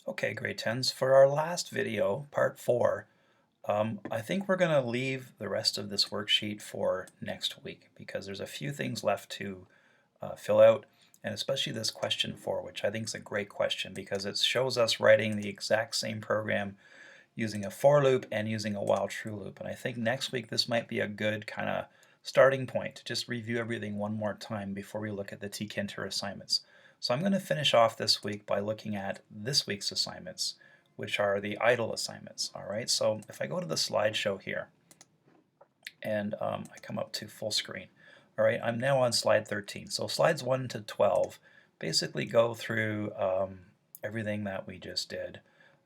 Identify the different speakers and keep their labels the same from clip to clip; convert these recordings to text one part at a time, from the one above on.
Speaker 1: Okay, grade 10s. For our last video, part 4, I think we're going to leave the rest of this worksheet for next week because there's a few things left to fill out, and especially this question 4, which I think is a great question because it shows us writing the exact same program using a for loop and using a while true loop. And I think next week this might be a good kind of starting point to just review everything one more time before we look at the T-Kinter assignments. So I'm going to finish off this week by looking at this week's assignments, which are the idle assignments. All right, so if I go to the slideshow here and I come up to full screen, all right, I'm now on slide 13. So slides 1 to 12 basically go through everything that we just did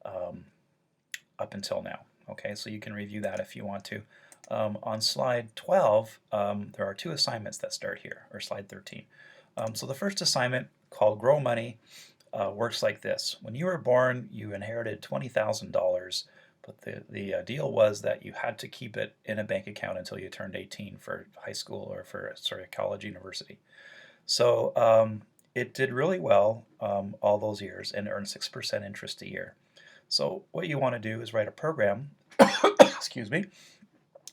Speaker 1: up until now. Okay, so you can review that if you want to. On slide 12, there are two assignments that start here, or slide 13. So the first assignment, called Grow Money, works like this. When you were born, you inherited $20,000, but the deal was that you had to keep it in a bank account until you turned 18 for high school or for college, university. So it did really well all those years and earned 6% interest a year. So what you want to do is write a program, excuse me,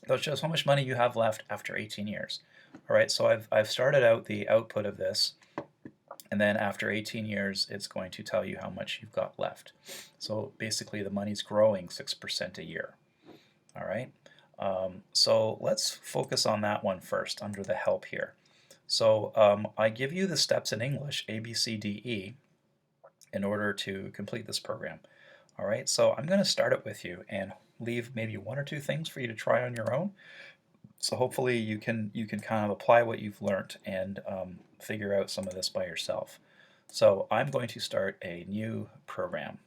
Speaker 1: that shows how much money you have left after 18 years. All right, so I've started out the output of this, and then after 18 years, it's going to tell you how much you've got left. So basically, the money's growing 6% a year. All right, so let's focus on that one first under the help here. So I give you the steps in English, A, B, C, D, E, in order to complete this program. All right, so I'm going to start it with you and leave maybe one or two things for you to try on your own. So hopefully you can kind of apply what you've learned and figure out some of this by yourself. So I'm going to start a new program.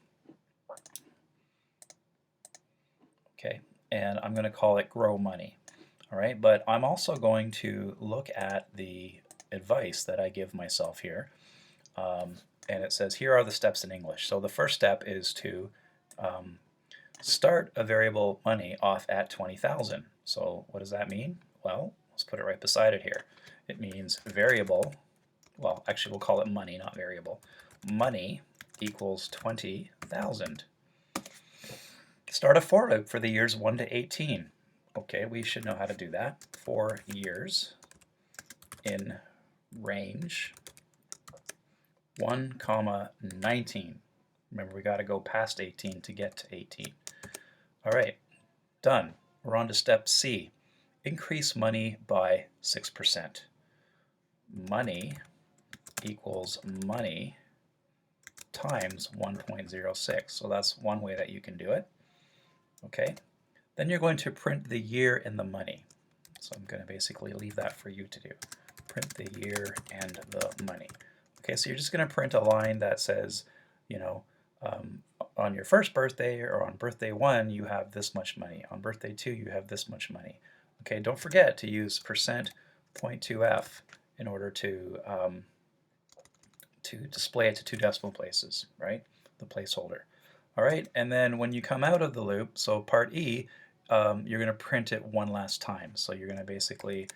Speaker 1: Okay, and I'm going to call it Grow Money. All right, but I'm also going to look at the advice that I give myself here. And it says, here are the steps in English. So the first step is to start a variable money off at 20,000. So what does that mean? Well, let's put it right beside it here. It means variable, well, actually we'll call it money, not variable. Money equals 20,000. Start a for loop for the years 1 to 18. Okay, we should know how to do that. 4 years in range 1, 19. Remember, we got to go past 18 to get to 18. All right, done. We're on to step C. Increase money by 6%. Money equals money times 1.06. So that's one way that you can do it. Okay, then you're going to print the year and the money. So I'm going to basically leave that for you to do. Print the year and the money. Okay, so you're just going to print a line that says, you know, on your first birthday or on birthday 1, you have this much money. On birthday 2, you have this much money. Okay, don't forget to use %.2f in order to display it to 2 decimal places, right? The placeholder. All right, and then when you come out of the loop, so part E, you're going to print it one last time. So you're going to basically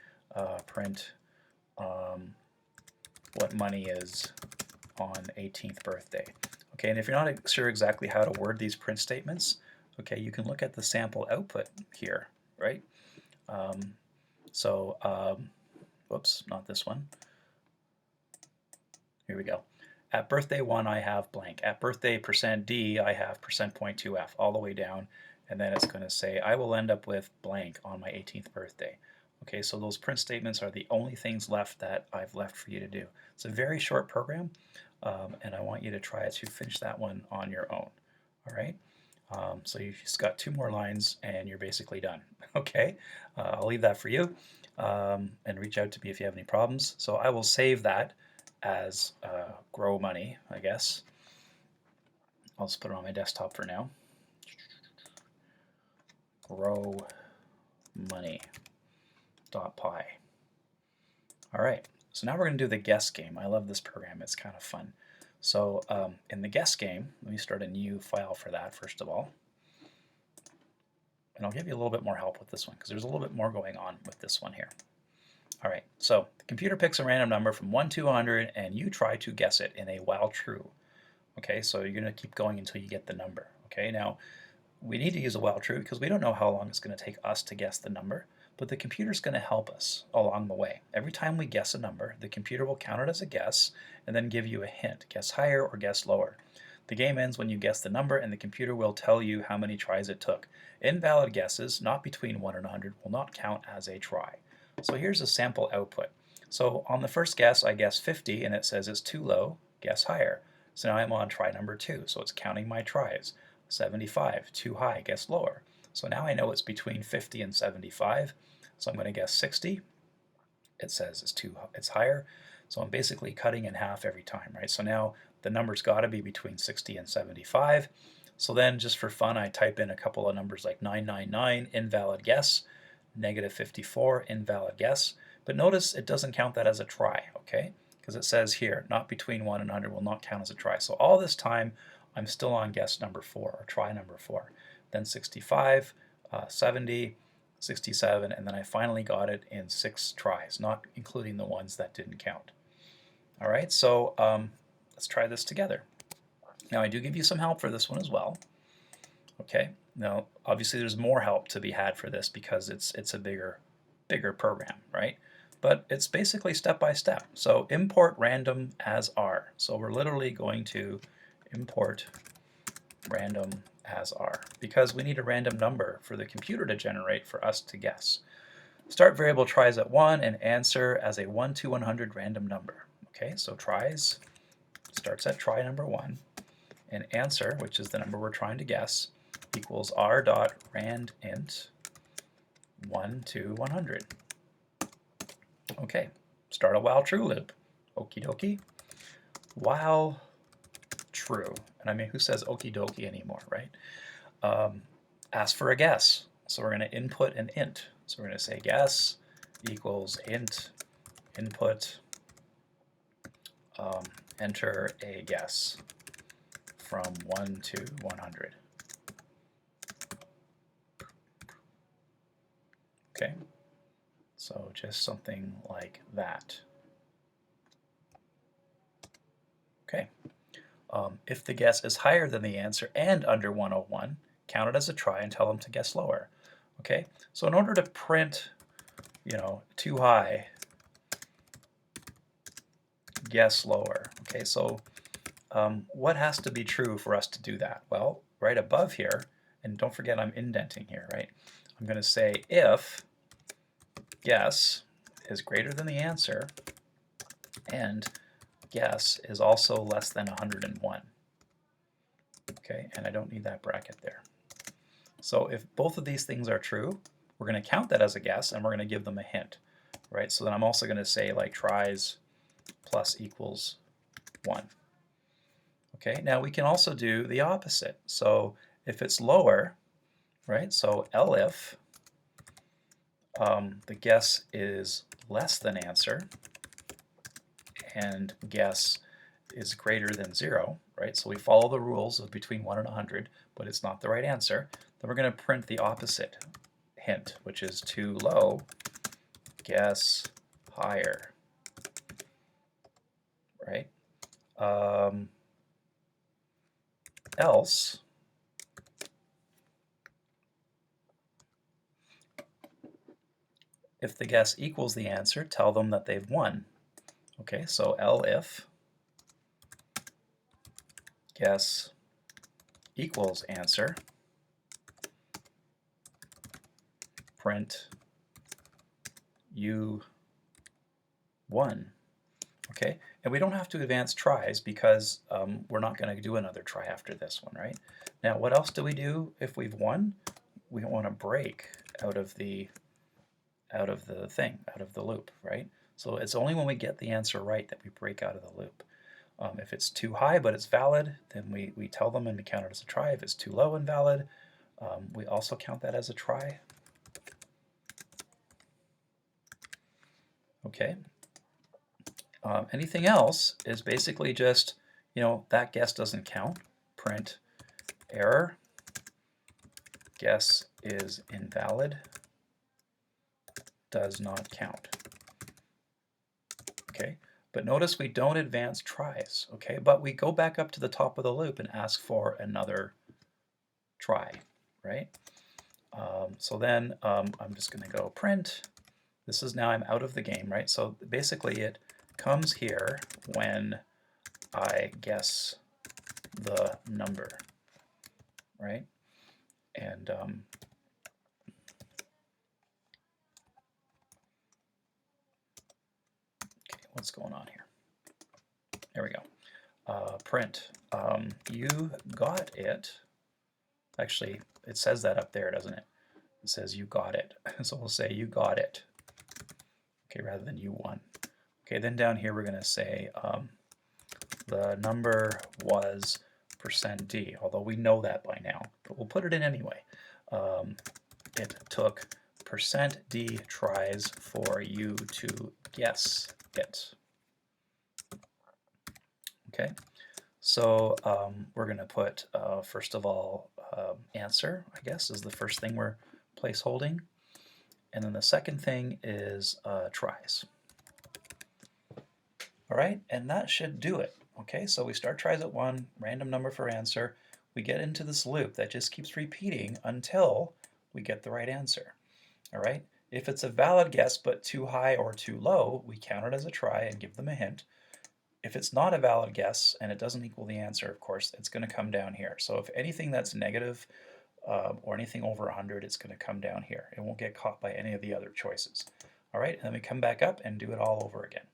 Speaker 1: print what money is on 18th birthday. Okay, and if you're not sure exactly how to word these print statements, okay, you can look at the sample output here, right? Whoops, not this one. Here we go. At birthday 1, I have blank. At birthday %D, I have %.2f all the way down, and then it's going to say, I will end up with blank on my 18th birthday. Okay, so those print statements are the only things left that I've left for you to do. It's a very short program, and I want you to try to finish that one on your own. All right, so you've just got 2 more lines, and you're basically done. Okay, I'll leave that for you, and reach out to me if you have any problems. So I will save that as Grow Money, I guess. I'll just put it on my desktop for now. Grow Money. .py. All right, so now we're going to do the guess game. I love this program. It's kind of fun. So in the guess game, let me start a new file for that first of all. And I'll give you a little bit more help with this one because there's a little bit more going on with this one here. All right, so the computer picks a random number from 1 to 100 and you try to guess it in a while true. Okay, so you're going to keep going until you get the number. Okay, now we need to use a while true because we don't know how long it's going to take us to guess the number, but the computer's going to help us along the way. Every time we guess a number, the computer will count it as a guess and then give you a hint, guess higher or guess lower. The game ends when you guess the number, and the computer will tell you how many tries it took. Invalid guesses, not between 1 and 100, will not count as a try. So here's a sample output. So on the first guess, I guess 50, and it says it's too low, guess higher. So now I'm on try number 2, so it's counting my tries. 75, too high, guess lower. So now I know it's between 50 and 75, so I'm going to guess 60. It says it's higher, so I'm basically cutting in half every time, right? So now the number's got to be between 60 and 75. So then, just for fun, I type in a couple of numbers like 999, invalid guess, negative 54, invalid guess. But notice it doesn't count that as a try, okay? Because it says here, not between 1 and 100 will not count as a try. So all this time, I'm still on guess number 4, or try number 4. Then 65, 70, 67, and then I finally got it in 6 tries, not including the ones that didn't count. All right, so let's try this together. Now I do give you some help for this one as well. Okay, now obviously there's more help to be had for this because it's a bigger program, right? But it's basically step by step. So import random as R. So we're literally going to import random as R because we need a random number for the computer to generate for us to guess. Start variable tries at 1 and answer as a 1 to 100 random number. Okay, so tries starts at try number 1, and answer, which is the number we're trying to guess, equals r.randint 1 to 100. Okay, start a while true loop. Okie dokie. While true. And I mean, who says okie dokie anymore, right? Ask for a guess. So we're going to input an int. So we're going to say guess equals int input enter a guess from 1 to 100. Okay, so just something like that. Okay, if the guess is higher than the answer and under 101, count it as a try and tell them to guess lower. Okay, so in order to print, too high, guess lower. Okay, so what has to be true for us to do that? Well, right above here, and don't forget I'm indenting here, right? I'm going to say if guess is greater than the answer and guess is also less than 101. Okay, and I don't need that bracket there. So if both of these things are true, we're going to count that as a guess and we're going to give them a hint, right? So then I'm also going to say like tries plus equals 1. Okay, now we can also do the opposite. So if it's lower, right, so elif, the guess is less than answer and guess is greater than 0, right? So we follow the rules of between 1 and 100, but it's not the right answer. Then we're going to print the opposite hint, which is too low, guess higher, right? Else, if the guess equals the answer, tell them that they've won. Okay, so elif guess equals answer, print you won. Okay, and we don't have to advance tries because we're not going to do another try after this one, right? Now, what else do we do if we've won? We want to break out of the loop, right? So it's only when we get the answer right that we break out of the loop. If it's too high but it's valid, then we tell them and we count it as a try. If it's too low and valid, we also count that as a try. Okay. Anything else is basically just, that guess doesn't count. Print error, guess is invalid, does not count. Okay. But notice we don't advance tries, okay? But we go back up to the top of the loop and ask for another try, right? So then I'm just going to go print. This is now I'm out of the game, right? So basically it comes here when I guess the number, right? And okay, what's going on here? There we go. Print. You got it. Actually, it says that up there, doesn't it? It says you got it. So we'll say you got it, okay, rather than you won. Okay, then down here we're going to say the number was %d, although we know that by now, but we'll put it in anyway. It took %d tries for you to guess it. Okay, so we're going to put, first of all, answer, I guess, is the first thing we're placeholding. And then the second thing is tries. All right, and that should do it. Okay, so we start tries at 1, random number for answer. We get into this loop that just keeps repeating until we get the right answer. All right, if it's a valid guess but too high or too low, we count it as a try and give them a hint. If it's not a valid guess and it doesn't equal the answer, of course, it's going to come down here. So if anything that's negative or anything over 100, it's going to come down here. It won't get caught by any of the other choices. All right, and then we come back up and do it all over again.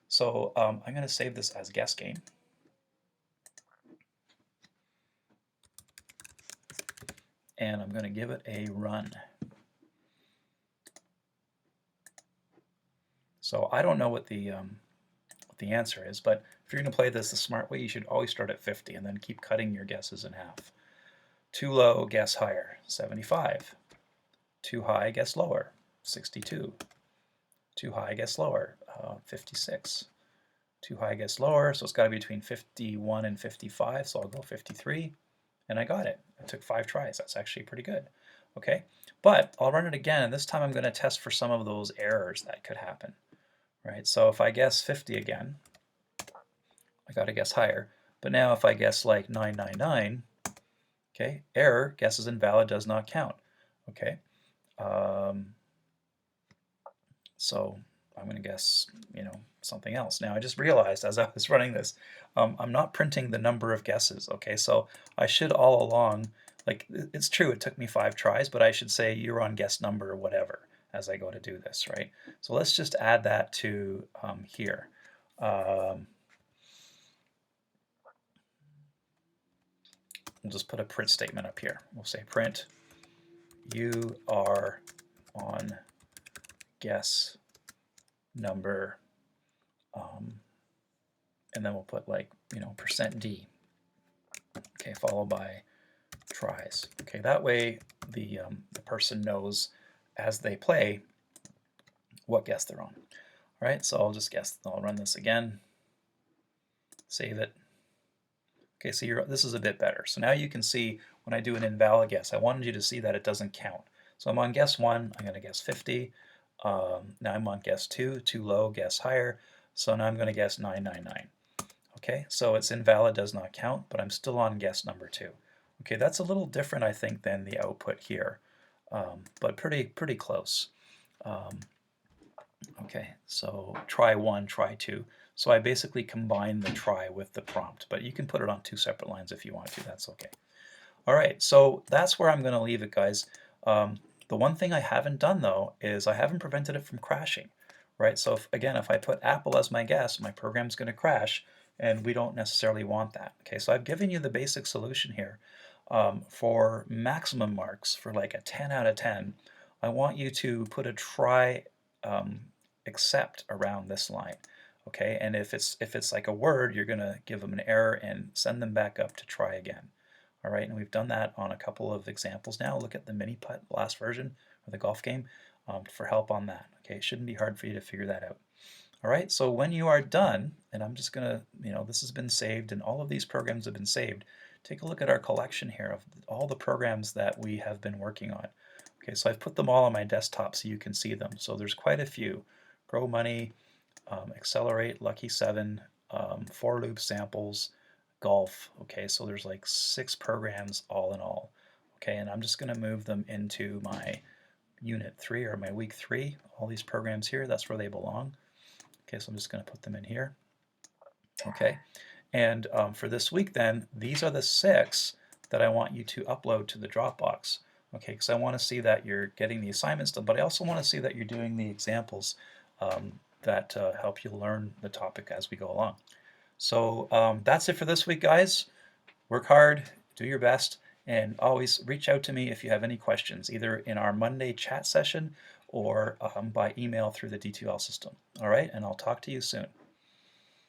Speaker 1: So I'm going to save this as guess game. And I'm going to give it a run. So I don't know what the answer is, but if you're going to play this the smart way, you should always start at 50 and then keep cutting your guesses in half. Too low, guess higher, 75. Too high, guess lower, 62. Too high, guess lower, 56. Too high, guess lower, so it's got to be between 51 and 55, so I'll go 53. And I got it. It took 5 tries. That's actually pretty good. Okay, but I'll run it again, and this time I'm going to test for some of those errors that could happen. Right, so if I guess 50 again, I got to guess higher. But now if I guess like 999, okay, error, guess is invalid, does not count. Okay, so I'm going to guess, something else. Now I just realized as I was running this, I'm not printing the number of guesses. Okay, so I should all along, like, it's true, it took me 5 tries, but I should say you're on guess number or whatever as I go to do this, right? So let's just add that to here. We'll just put a print statement up here. We'll say print, you are on guess number, and then we'll put like, %d, okay, followed by tries. Okay, that way the person knows as they play what guess they're on. All right, so I'll just guess, I'll run this again, save it. Okay, so this is a bit better. So now you can see when I do an invalid guess, I wanted you to see that it doesn't count. So I'm on guess 1, I'm going to guess 50. Now I'm on guess 2, too low, guess higher. So now I'm going to guess 999. Okay, so it's invalid, does not count, but I'm still on guess number 2. Okay, that's a little different, I think, than the output here, but pretty close. Okay, so try 1, try 2. So I basically combine the try with the prompt, but you can put it on 2 separate lines if you want to, that's okay. All right, so that's where I'm going to leave it, guys. The one thing I haven't done, though, is I haven't prevented it from crashing, right? So again, if I put Apple as my guess, my program's going to crash, and we don't necessarily want that. Okay, so I've given you the basic solution here. For maximum marks, for like a 10 out of 10, I want you to put a try except around this line. Okay, and if it's like a word, you're going to give them an error and send them back up to try again. All right, and we've done that on a couple of examples now. Look at the mini putt last version of the golf game for help on that. Okay, it shouldn't be hard for you to figure that out. All right, so when you are done, and I'm just going to, this has been saved and all of these programs have been saved, take a look at our collection here of all the programs that we have been working on. Okay, so I've put them all on my desktop so you can see them. So there's quite a few. Grow Money, accelerate, lucky 7, for loop samples, golf. Okay, so there's like 6 programs all in all. Okay, and I'm just going to move them into my unit 3 or my week 3. All these programs here, that's where they belong. Okay, so I'm just going to put them in here. Okay, and for this week then, these are the 6 that I want you to upload to the Dropbox. Okay, because I want to see that you're getting the assignments done, but I also want to see that you're doing the examples that help you learn the topic as we go along. So that's it for this week, guys. Work hard, do your best, and always reach out to me if you have any questions, either in our Monday chat session or by email through the D2L system. All right, and I'll talk to you soon.